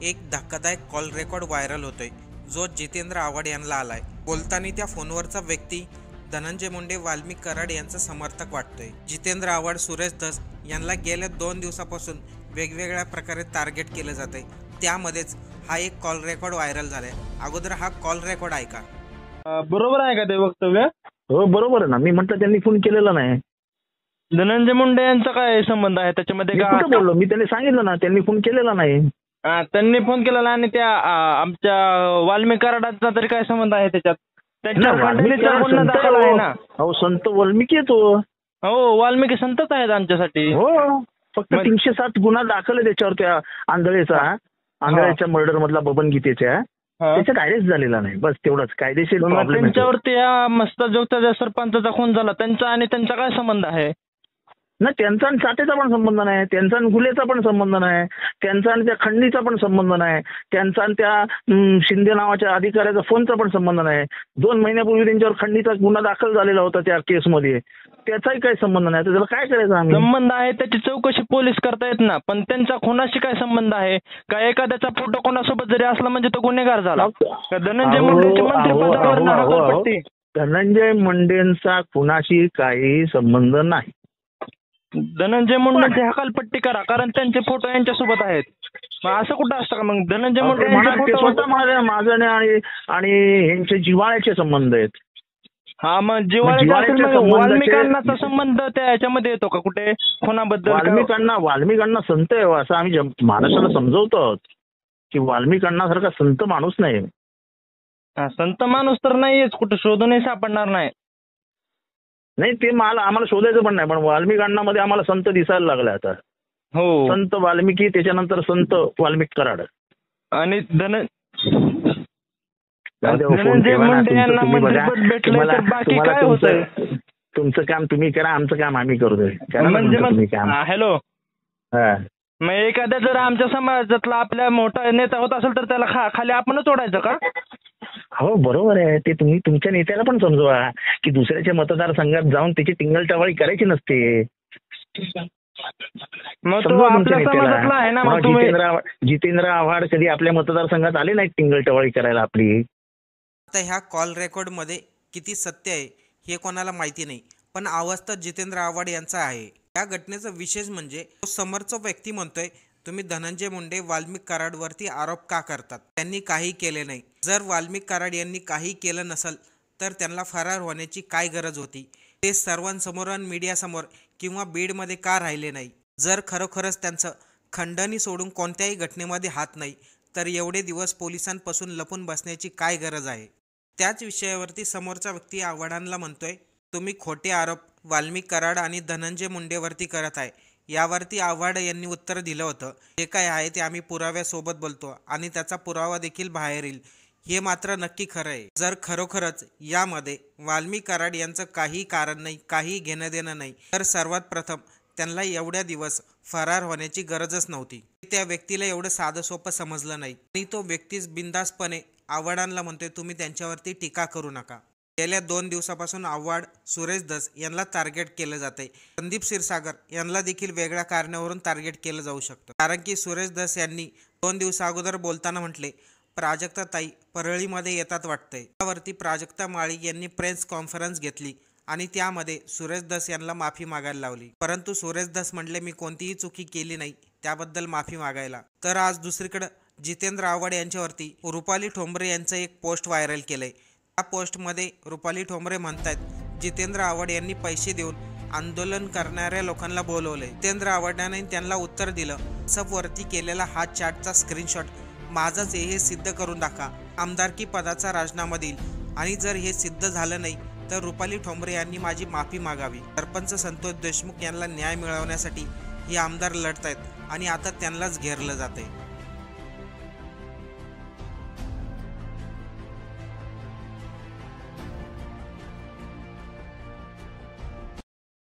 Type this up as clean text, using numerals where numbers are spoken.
एक धक्कादायक call record viral होतोय जो जितेंद्र आव्हाड यांना आलाय। बोलताना त्या फोनवरचा व्यक्ती धनंजय मुंडे वाल्मिक कराड यांचा समर्थक वाटतोय। जितेंद्र आव्हाड सुरेश धस यांना गेल्या 2 दिवसापासून वेगवेगळ्या प्रकारे टार्गेट केलं जातंय। त्यामध्येच हा एक कॉल रेकॉर्ड व्हायरल झालाय। अगोदर हा कॉल रेकॉर्ड ऐका। बरोबर आहे का ते वक्तव्य? हो बरोबर आहे ना। मी म्हटलं त्यांनी फोन केलेला नाही। धनंजय मुंडे यांचा काय संबंध आहे त्याच्यामध्ये? मी कुठं बोललो? मी त्यांनी सांगितलं ना त्यांनी फोन केलेला नाही। त्यांनी फोन केलेला आणि त्या आमच्या वाल्मिक कराडाचा तरी काय संबंध आहे त्याच्यात? त्यांच्या खंडणीचा गुन्हा दाखल आहे ना। हो संत वाल्मिकी आहे तो। हो वाल्मिकी संतच आहेत आमच्यासाठी। हो फक्त 307 गुन्हा दाखल आहे त्याच्यावर त्या आंधळेच्या मर्डर मधला बबन गीतेच्या त्याच्यात अरेस्ट झालेला नाही। बस तेवढंच कायदेशीर प्रॉब्लेम आहे। त्यांच्यावरती मस्तजोगचा सरपंचाचा खून झाला त्यांचा आणि त्यांचा काय संबंध आहे? ना त्यांचा आणि साठेचा पण संबंध नाही, त्यांचा आणि गुलेचा पण संबंध नाही, त्यांचा आणि त्या खंडणीचा पण संबंध नाही, त्यांचा आणि त्या शिंदे नावाच्या अधिकाऱ्याचा फोनचा पण संबंध नाही। 2 महिन्यापूर्वी त्यांच्यावर खंडणीचा गुन्हा दाखल झालेला होता त्या केसमध्ये, त्याचाही काही संबंध नाही। तर त्याला काय करायचं आम्ही? संबंध आहे त्याची चौकशी पोलीस करतायत ना, पण त्यांचा खुनाशी काय संबंध आहे? का एखाद्याचा फोटो कोणासोबत जरी असला म्हणजे तो गुन्हेगार झाला? धनंजय मुंडेंची मंत्रिपदावर हकालपट्टी? धनंजय मुंडेंचा खुनाशी काही संबंध नाही। धनंजय मुंडेंची हकालपट्टी करा कारण त्यांचे फोटो यांच्यासोबत आहेत। मग असं कुठं असतं का? मग धनंजय मुंडे माझं आणि यांचे जिव्हाळ्याचे संबंध आहेत। हा मग जिव्हाळ्याचा वाल्मिकांनाचा संबंध त्या याच्यामध्ये येतो का कुठे खुनाबद्दल? वाल्मिकांना संत आहे असं आम्ही महाराष्ट्राला समजवतो की वाल्मिकांना सारखा संत माणूस नाही। संत माणूस तर नाहीच, कुठे शोधूनही सापडणार नाही। नाही ते आम्हाला शोधायचं पण नाही, पण वाल्मिकांना मध्ये आम्हाला संत दिसायला लागला आता। हो संत वाल्मिकी, त्याच्यानंतर संत वाल्मिक कराड आणि धनंजय मुंडे यांना मंत्रिपद भेटलंय तर बाकी काय होतंय? तुमचं काम तुम्ही करा, आमचं काम आम्ही करतोय। हॅलो, मग एखाद्या जर आमच्या समाजातला आपल्या मोठा नेता होत असेल तर त्याला खाली आपणच ओढायचं का? हो बरोबर आहे। ते तुम्ही तुमच्या नेत्याला पण समजवा की दुसऱ्याच्या मतदारसंघात जाऊन त्याची टिंगलटवाळी करायची नसते। मग तो आपल्या समाजातला आहे ना। मग जितेंद्र आव्हाड कधी आपल्या मतदारसंघात आले नाही टिंगलटवाळी करायला आपली। आता ह्या कॉल रेकॉर्ड मध्ये किती सत्य आहे हे कोणाला माहिती नाही, पण आवाज तर जितेंद्र आव्हाड यांचा आहे। या घटनेचा विशेष म्हणजे तो समोरचा व्यक्ती म्हणतोय तुम्ही धनंजय मुंडे वाल्मिक कराडवरती आरोप का करतात? त्यांनी काही केले नाही। जर वाल्मिक कराड यांनी काही केलं नसेल तर त्यांना फरार होण्याची काय गरज होती? ते सर्वांसमोर आणि मीडियासमोर किंवा बीडमध्ये का राहिले नाही? जर खरोखरच त्यांचं खंडणी सोडून कोणत्याही घटनेमध्ये हात नाही तर एवढे दिवस पोलिसांपासून लपून बसण्याची काय गरज आहे? त्याच विषयावरती समोरचा व्यक्ती आव्हाडांना म्हणतोय तुम्ही खोटे आरोप वाल्मिक कराड आणि धनंजय मुंडेवरती करत आहे। यावरती आव्हाड यांनी उत्तर दिलं होतं जे काय आहे ते आम्ही पुराव्यासोबत बोलतो आणि त्याचा पुरावा देखील बाहेर येईल। हे मात्र नक्की खरं आहे। जर खरोखरच यामध्ये वाल्मिक कराड यांचं काही कारण नाही, काही घेणं देणं नाही, तर सर्वात प्रथम त्यांना एवढ्या दिवस फरार होण्याची गरजच नव्हती। त्या व्यक्तीला एवढं साधं सोपं समजलं नाही आणि तो व्यक्तीच बिनधास्तपणे आव्हाडांना म्हणतोय तुम्ही त्यांच्यावरती टीका करू नका। गेल्या 2 दिवसापासून आव्हाड सुरेश धस यांना टार्गेट केलं जाते। संदीप क्षीरसागर यांना देखील वेगळ्या कारणावरून टार्गेट केलं जाऊ शकतं, कारण की सुरेश धस यांनी 2 दिवसा अगोदर बोलताना म्हटले प्राजक्ता ताई परळीमध्ये येतात वाटतंय। त्यावरती प्राजक्ता माळी यांनी प्रेस कॉन्फरन्स घेतली आणि त्यामध्ये सुरेश धस यांना माफी मागायला लावली, परंतु सुरेश धस म्हटले मी कोणतीही चुकी केली नाही त्याबद्दल माफी मागायला। तर आज दुसरीकडे जितेंद्र आव्हाड यांच्यावरती रुपाली ठोंबरे यांचं एक पोस्ट व्हायरल केलंय। त्या पोस्टमध्ये रुपाली ठोंबरे म्हणतात जितेंद्र आव्हाड यांनी पैसे देऊन आंदोलन करणाऱ्या लोकांना बोलवलंय। जितेंद्र आव्हाडांनी त्यांना उत्तर दिलं व्हॉट्सअपवरती केलेला हा चॅटचा स्क्रीनशॉट माझाच हे सिद्ध करून दाखवा, आमदारकी पदाचा राजीनामा देईल आणि जर हे सिद्ध झालं नाही तर रुपाली ठोंबरे यांनी माझी माफी मागावी। सरपंच संतोष देशमुख यांना न्याय मिळवण्यासाठी हे आमदार लढतायत आणि आता त्यांनाच घेरलं जातंय।